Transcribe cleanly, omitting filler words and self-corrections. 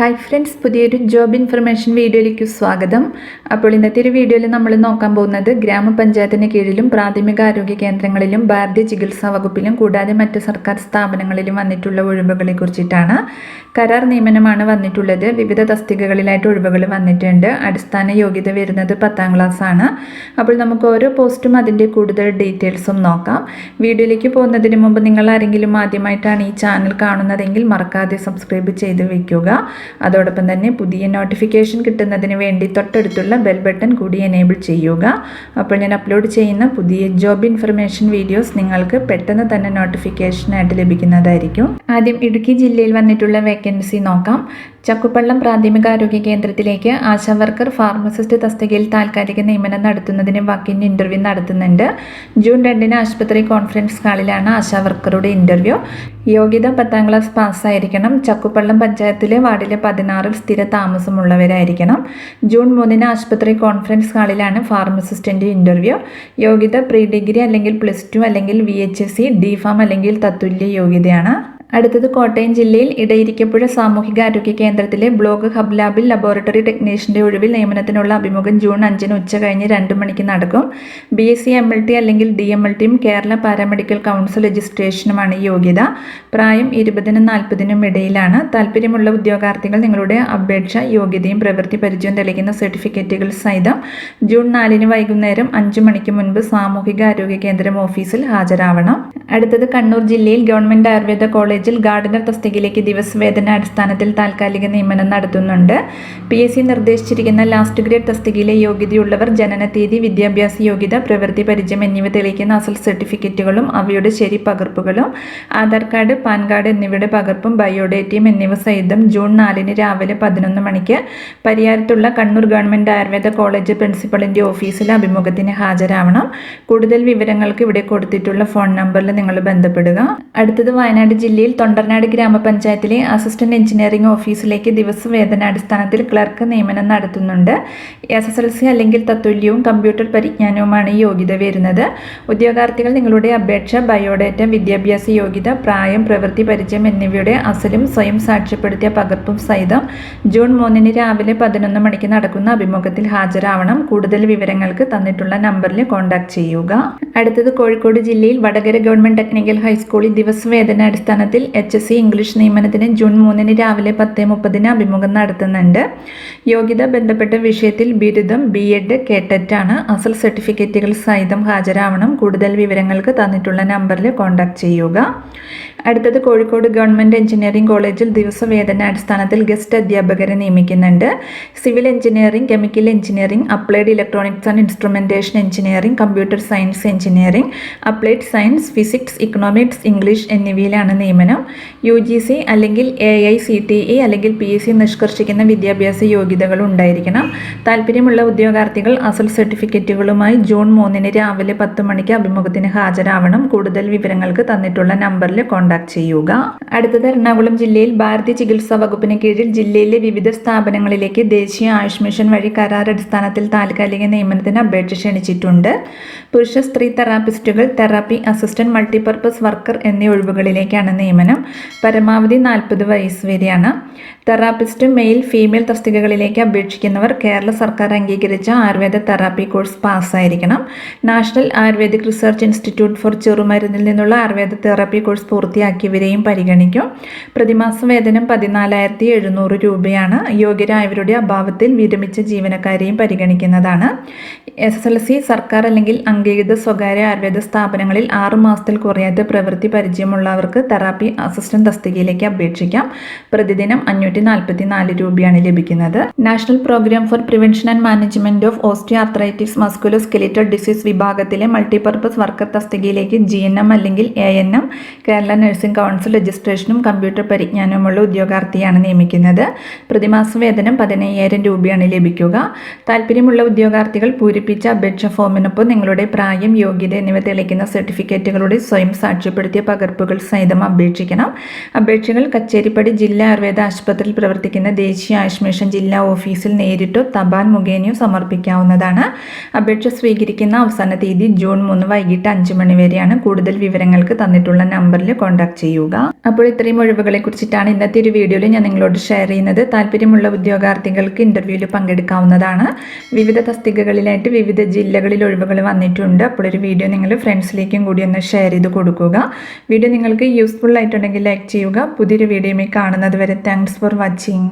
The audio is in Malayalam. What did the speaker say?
ഹായ് ഫ്രണ്ട്സ്, പുതിയൊരു ജോബ് ഇൻഫർമേഷൻ വീഡിയോയിലേക്ക് സ്വാഗതം. അപ്പോൾ ഇന്നത്തെ ഒരു വീഡിയോയിൽ നമ്മൾ നോക്കാൻ പോകുന്നത് ഗ്രാമപഞ്ചായത്തിന് കീഴിലും പ്രാഥമിക ആരോഗ്യ കേന്ദ്രങ്ങളിലും ഭാരതീയ ചികിത്സാ വകുപ്പിലും കൂടാതെ മറ്റ് സർക്കാർ സ്ഥാപനങ്ങളിലും വന്നിട്ടുള്ള ഒഴിവുകളെ കുറിച്ചിട്ടാണ്. കരാർ നിയമനമാണ് വന്നിട്ടുള്ളത്. വിവിധ തസ്തികകളിലായിട്ട് ഒഴിവുകൾ വന്നിട്ടുണ്ട്. അടിസ്ഥാന യോഗ്യത വരുന്നത് 10ാം ക്ലാസ് ആണ്. അപ്പോൾ നമുക്ക് ഓരോ പോസ്റ്റും അതിൻ്റെ കൂടുതൽ ഡീറ്റെയിൽസും നോക്കാം. വീഡിയോയിലേക്ക് പോകുന്നതിന് മുമ്പ് നിങ്ങൾ ആരെങ്കിലും ആദ്യമായിട്ടാണ് ഈ ചാനൽ കാണുന്നതെങ്കിൽ മറക്കാതെ സബ്സ്ക്രൈബ് ചെയ്ത് വയ്ക്കുക. അതോടൊപ്പം തന്നെ പുതിയ നോട്ടിഫിക്കേഷൻ കിട്ടുന്നതിന് വേണ്ടി തൊട്ടടുത്തുള്ള ബെൽ ബട്ടൺ കൂടി എനേബിൾ ചെയ്യുക. അപ്പോൾ ഞാൻ അപ്ലോഡ് ചെയ്യുന്ന പുതിയ ജോബ് ഇൻഫർമേഷൻ വീഡിയോസ് നിങ്ങൾക്ക് പെട്ടെന്ന് തന്നെ നോട്ടിഫിക്കേഷനായിട്ട് ലഭിക്കുന്നതായിരിക്കും. ആദ്യം ഇടുക്കി ജില്ലയിൽ വന്നിട്ടുള്ള വേക്കൻസി നോക്കാം. ചക്കുപള്ളം പ്രാഥമികാരോഗ്യ കേന്ദ്രത്തിലേക്ക് ആശാ വർക്കർ, ഫാർമസിസ്റ്റ് തസ്തികയിൽ താൽക്കാലിക നിയമനം നടത്തുന്നതിന് വാക്കിൻ ഇൻ്റർവ്യൂ നടത്തുന്നുണ്ട്. ജൂൺ 2-ന് ആശുപത്രി കോൺഫറൻസ് ഹാളിലാണ് ആശാ വർക്കറുടെ ഇൻ്റർവ്യൂ. യോഗ്യത 10ാം ക്ലാസ് പാസ്സായിരിക്കണം. ചക്കുപള്ളം പഞ്ചായത്തിലെ വാർഡിലെ 16-ൽ സ്ഥിര താമസമുള്ളവരായിരിക്കണം. ജൂൺ 3-ന് ആശുപത്രി കോൺഫറൻസ് ഹാളിലാണ് ഫാർമസിസ്റ്റിൻ്റെ ഇൻ്റർവ്യൂ. യോഗ്യത പ്രീ ഡിഗ്രി അല്ലെങ്കിൽ +2 അല്ലെങ്കിൽ VHSC, DPharm അല്ലെങ്കിൽ തത്തുല്യ യോഗ്യതയാണ്. അടുത്തത് കോട്ടയം ജില്ലയിൽ ഇടയിരിക്കപ്പുഴ സാമൂഹികാരോഗ്യ കേന്ദ്രത്തിലെ ബ്ലോക്ക് ഹബ് ലാബിൽ ലബോറട്ടറി ടെക്നീഷ്യൻ്റെ ഒഴിവിൽ നിയമനത്തിനുള്ള അഭിമുഖം ജൂൺ 5-ന് ഉച്ചകഴിഞ്ഞ് 2 മണിക്ക് നടക്കും. BSc MLT അല്ലെങ്കിൽ DMLTയും കേരള പാരാമെഡിക്കൽ കൗൺസിൽ രജിസ്ട്രേഷനുമാണ് യോഗ്യത. പ്രായം 20-നും 40-നും ഇടയിലാണ്. താല്പര്യമുള്ള ഉദ്യോഗാർത്ഥികൾ നിങ്ങളുടെ അപേക്ഷ, യോഗ്യതയും പ്രവൃത്തി പരിചയവും തെളിയിക്കുന്ന സർട്ടിഫിക്കറ്റുകൾ സഹിതം ജൂൺ 4-ന് വൈകുന്നേരം 5 മണിക്ക് മുൻപ് സാമൂഹികാരോഗ്യ കേന്ദ്രം ഓഫീസിൽ ഹാജരാവണം. അടുത്തത് കണ്ണൂർ ജില്ലയിൽ ഗവൺമെൻറ് ആയുർവേദ കോളേജിൽ ഗാർഡനർ തസ്തികയിലേക്ക് ദിവസവേതനാടിസ്ഥാനത്തിൽ താൽക്കാലിക നിയമനം നടത്തുന്നുണ്ട്. PSC നിർദ്ദേശിച്ചിരിക്കുന്ന ലാസ്റ്റ് ഗ്രേഡ് തസ്തികയിലെ യോഗ്യതയുള്ളവർ ജനനതീയതി, വിദ്യാഭ്യാസ യോഗ്യത, പ്രവൃത്തി പരിചയം എന്നിവ തെളിയിക്കുന്ന അസൽ സർട്ടിഫിക്കറ്റുകളും അവയുടെ ശരി പകർപ്പുകളും, ആധാർ കാർഡ്, പാൻ കാർഡ് എന്നിവയുടെ പകർപ്പും ബയോഡേറ്റയും എന്നിവ സഹിതം ജൂൺ 4-ന് രാവിലെ 11 മണിക്ക് പരിയാരത്തുള്ള കണ്ണൂർ ഗവൺമെൻറ് ആയുർവേദ കോളേജ് പ്രിൻസിപ്പളിൻ്റെ ഓഫീസിൽ അഭിമുഖത്തിന് ഹാജരാവണം. കൂടുതൽ വിവരങ്ങൾക്ക് ഇവിടെ കൊടുത്തിട്ടുള്ള ഫോൺ നമ്പറിൽ നിങ്ങൾ ബന്ധപ്പെടുക. അടുത്തത് വയനാട് ജില്ലയിൽ തൊണ്ടർനാട് ഗ്രാമപഞ്ചായത്തിലെ അസിസ്റ്റന്റ് എഞ്ചിനീയറിംഗ് ഓഫീസിലേക്ക് ദിവസവേതനാടിസ്ഥാനത്തിൽ ക്ലർക്ക് നിയമനം നടത്തുന്നുണ്ട്. SSLC അല്ലെങ്കിൽ തത്തുല്യവും കമ്പ്യൂട്ടർ പരിജ്ഞാനവുമാണ് യോഗ്യത വരുന്നത്. ഉദ്യോഗാർത്ഥികൾ നിങ്ങളുടെ അപേക്ഷ, ബയോഡേറ്റ, വിദ്യാഭ്യാസ യോഗ്യത, പ്രായം, പ്രവൃത്തി പരിചയം എന്നിവയുടെ അസലും സ്വയം സാക്ഷ്യപ്പെടുത്തിയ പകർപ്പും സഹിതം ജൂൺ 3-ന് രാവിലെ 11 മണിക്ക് നടക്കുന്ന അഭിമുഖത്തിൽ ഹാജരാവണം. കൂടുതൽ വിവരങ്ങൾക്ക് തന്നിട്ടുള്ള നമ്പറിൽ കോൺടാക്ട് ചെയ്യുക. അടുത്തത് കോഴിക്കോട് ജില്ലയിൽ വടകര ഗവൺമെൻറ് ടെക്നിക്കൽ ഹൈസ്കൂളിൽ ദിവസവേതനാടിസ്ഥാനത്തിൽ HSC ഇംഗ്ലീഷ് നിയമനത്തിന് ജൂൺ 3-ന് രാവിലെ 10:30-ന് അഭിമുഖം നടത്തുന്നുണ്ട്. യോഗ്യത ബന്ധപ്പെട്ട വിഷയത്തിൽ ബിരുദം, B.Ed, KTET ആണ്. അസൽ സർട്ടിഫിക്കറ്റുകൾ സഹിതം ഹാജരാവണം. കൂടുതൽ വിവരങ്ങൾക്ക് തന്നിട്ടുള്ള നമ്പറിൽ കോൺടാക്ട് ചെയ്യുക. അടുത്തത് കോഴിക്കോട് ഗവൺമെൻറ് എഞ്ചിനീയറിംഗ് കോളേജിൽ ദിവസവേതനാടിസ്ഥാനത്തിൽ ഗസ്റ്റ് അധ്യാപകരെ നിയമിക്കുന്നുണ്ട്. Civil engineering, chemical engineering, applied electronics and instrumentation engineering, computer science engineering, applied science, physics, economics, English എന്നിവയിലാണ് നിയമനം. UGC അല്ലെങ്കിൽ AICTE അല്ലെങ്കിൽ PSC നിഷ്കർഷിക്കുന്ന വിദ്യാഭ്യാസ യോഗ്യതകൾ ഉണ്ടായിരിക്കണം. താല്പര്യമുള്ള ഉദ്യോഗാർത്ഥികൾ അസൽ സർട്ടിഫിക്കറ്റുകളുമായി ജൂൺ 3-ന് രാവിലെ 10 മണിക്ക് അഭിമുഖത്തിന് ഹാജരാവണം. കൂടുതൽ വിവരങ്ങൾക്ക് തന്നിട്ടുള്ള നമ്പറിൽ കോൺടാക്ട് ചെയ്യുക. അടുത്തത് എറണാകുളം ജില്ലയിൽ ഭാരതീയ ചികിത്സാ വകുപ്പിന് കീഴിൽ ജില്ലയിലെ വിവിധ സ്ഥാപനങ്ങളിലേക്ക് ദേശീയ ആയുഷ് മിഷൻ വഴി കരാർ അടിസ്ഥാനത്തിൽ താൽക്കാലിക നിയമനത്തിന് അപേക്ഷ ക്ഷണിച്ചിട്ടുണ്ട്. പുരുഷ, സ്ത്രീ തെറാപ്പിസ്റ്റുകൾ, തെറാപ്പി അസിസ്റ്റന്റ്, മൾട്ടിപർപ്പസ് വർക്കർ എന്നീ ഒഴിവുകളിലേക്കാണ് നിയമനം. പരമാവധി 40 വയസ്സ് വരെയാണ്. തെറാപ്പിസ്റ്റ് മെയിൽ, ഫീമെയിൽ തസ്തികകളിലേക്ക് അപേക്ഷിക്കുന്നവർ കേരള സർക്കാർ അംഗീകരിച്ച ആയുർവേദ തെറാപ്പി കോഴ്സ് പാസ്സായിരിക്കണം. National ayurvedic research institute for ചെറുമരുന്നിൽ നിന്നുള്ള ആയുർവേദ തെറാപ്പി കോഴ്സ് പൂർത്തിയാക്കിയവരെയും പരിഗണിക്കും. പ്രതിമാസ വേതനം 14,700 രൂപയാണ്. യോഗ്യരായവരുടെ അഭാവത്തിൽ വിരമിച്ച ജീവനക്കാരെയും പരിഗണിക്കുന്നതാണ്. SSLC സർക്കാർ അല്ലെങ്കിൽ അംഗീകൃത സ്വകാര്യ ആയുർവേദ സ്ഥാപനങ്ങളിൽ 6 മാസത്തിൽ കുറയാത്ത പ്രവൃത്തി പരിചയമുള്ളവർക്ക് തെറാപ്പി അസിസ്റ്റന്റ് തസ്തികയിലേക്ക് അപേക്ഷിക്കാം. പ്രതിദിനം 544 രൂപയാണ് ലഭിക്കുന്നത്. National program for prevention and management of osteoarthritis musculoskeletal disease വിഭാഗത്തിലെ മൾട്ടിപർപ്പസ് വർക്കർ തസ്തികയിലേക്ക് GNM അല്ലെങ്കിൽ ANM കേരള നഴ്സിംഗ് കൗൺസിൽ രജിസ്ട്രേഷനും കമ്പ്യൂട്ടർ പരിജ്ഞാനവുമുള്ള ഉദ്യോഗാർത്ഥിയാണ് നിയമിക്കുന്നത്. പ്രതിമാസ വേതനം 15,000 രൂപയാണ് ലഭിക്കുക. താല്പര്യമുള്ള ഉദ്യോഗാർത്ഥികൾ പൂരിപ്പിച്ച അപേക്ഷ ഫോമിനൊപ്പം നിങ്ങളുടെ പ്രായം, യോഗ്യത എന്നിവ തെളിയിക്കുന്ന സർട്ടിഫിക്കറ്റുകളുടെ സ്വയം സാക്ഷ്യപ്പെടുത്തിയ പകർപ്പുകൾ സഹിതം അപേക്ഷിക്കണം. അപേക്ഷകൾ കച്ചേരിപ്പടി ജില്ലാ ആയുർവേദ ആശുപത്രി സെന്ററിൽ പ്രവർത്തിക്കുന്ന ദേശീയ ആയുഷ് മിഷൻ ജില്ലാ ഓഫീസിൽ നേരിട്ടോ തപാൽ മുഖേനയോ സമർപ്പിക്കാവുന്നതാണ്. അപേക്ഷ സ്വീകരിക്കുന്ന അവസാന തീയതി ജൂൺ 3 വൈകിട്ട് 5 മണി വരെയാണ്. കൂടുതൽ വിവരങ്ങൾക്ക് തന്നിട്ടുള്ള നമ്പറിൽ കോൺടാക്ട് ചെയ്യുക. അപ്പോൾ ഇത്രയും ഒഴിവുകളെ കുറിച്ചിട്ടാണ് ഇന്നത്തെ ഒരു വീഡിയോയിൽ ഞാൻ നിങ്ങളോട് ഷെയർ ചെയ്യുന്നത്. താല്പര്യമുള്ള ഉദ്യോഗാർത്ഥികൾക്ക് ഇന്റർവ്യൂവിൽ പങ്കെടുക്കാവുന്നതാണ്. വിവിധ തസ്തികകളിലായിട്ട് വിവിധ ജില്ലകളിൽ ഒഴിവുകൾ വന്നിട്ടുണ്ട്. അപ്പോൾ ഒരു വീഡിയോ നിങ്ങൾ ഫ്രണ്ട്സിലേക്കും കൂടി ഒന്ന് ഷെയർ ചെയ്ത് കൊടുക്കുക. വീഡിയോ നിങ്ങൾക്ക് യൂസ്ഫുൾ ആയിട്ടുണ്ടെങ്കിൽ ലൈക്ക് ചെയ്യുക. പുതിയൊരു വീഡിയോയിൽ കാണുന്നത് വരെ താങ്ക്സ് ഫോർ വാച്ചിങ്.